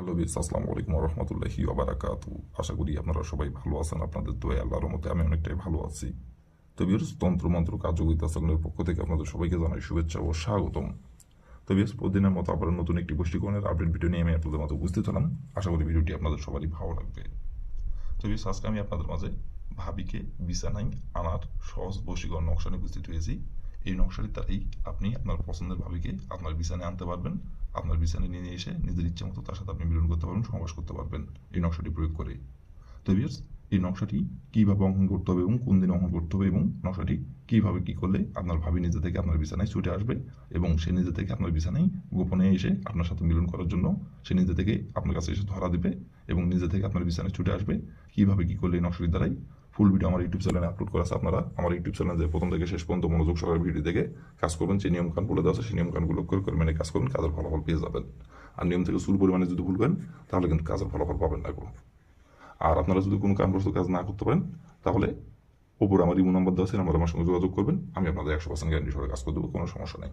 Hello বিস, আসসালামু আলাইকুম রহমতুল্লাহি ওবারাকাতু। আশা করি আপনারা সবাই ভালো আছেন। আপনাদের দোয়া আল্লাহর মতে আমি অনেকটাই ভালো আছি। তো বিয়ার্স, তন্ত্রমন্ত্র কার্যকরিতা চ্যানেলের পক্ষ থেকে আপনাদের সবাইকে জানাই শুভেচ্ছা ও স্বাগতম। তো বিয়ার্স, প্রতিদিনের মতো আবার নতুন একটি বশীকরণের আপডেট ভিডিও নিয়ে আমি আপনাদের মতো উপস্থিত হলাম। আশা করি ভিডিওটি আপনাদের সবারই ভালো লাগবে। তো বিয়ার্স, আজকে আমি আপনাদের মাঝে ভাবিকে বিছানায় আনার সহজ বশীকরণ নকশা নিয়ে উপস্থিত হয়েছি। এই নকশাটির দ্বারাই আপনি আপনার পছন্দের ভাবিকে আপনার বিছানায় আনতে পারবেন। আপনার বিছানায় নিয়ে এসে নিজের ইচ্ছে মতো তার সাথে আপনি মিলন করতে পারবেন, সহবাস করতে পারবেন এই নকশাটি প্রয়োগ করে। তো ভিউয়ার্স, এই নকশাটি কীভাবে অঙ্কন করতে হবে এবং কোন দিন অঙ্কন করতে হবে এবং নকশাটি কীভাবে কী করলে আপনার ভাবি নিজে থেকে আপনার বিছানায় ছুটে আসবে এবং সে নিজে থেকে আপনার বিছানায় গোপনে এসে আপনার সাথে মিলন করার জন্য সে নিজে থেকে আপনার কাছে এসে ধরা দেবে এবং নিজে থেকে আপনার বিছানায় ছুটে আসবে। কীভাবে কী করলে এই নকশাটির দ্বারাই ফুল ভিডিও আমার ইউটিউব চ্যানেলে আপলোড করা আছে। আপনারা আমার ইউটিউব চ্যানেলে প্রথম থেকে শেষ পর্যন্ত মনোযোগ সহকারে ভিডিও দেখে কাজ করবেন। যে নিয়মকানুন বলে দেওয়া আছে সেই নিয়মকানুনগুলো করে মেনে কাজ করবেন, কাজের ফলাফল পেয়ে যাবেন। আর নিয়ম থেকে চুল পরিমাণে যদি ভুল করেন তাহলে কিন্তু কাজের ফলাফল পাবেন না। আর আপনারা যদি কোনো কারণবশত কাজ না করতে পারেন তাহলে ওপরে আমার ইমো নাম্বার দেওয়া আছে, নাম্বার আমার সঙ্গে যোগাযোগ করবেন। আমি আপনাদের 100% গ্যারান্টি সহকারে কাজ করে দেবো, কোনো সমস্যা নেই।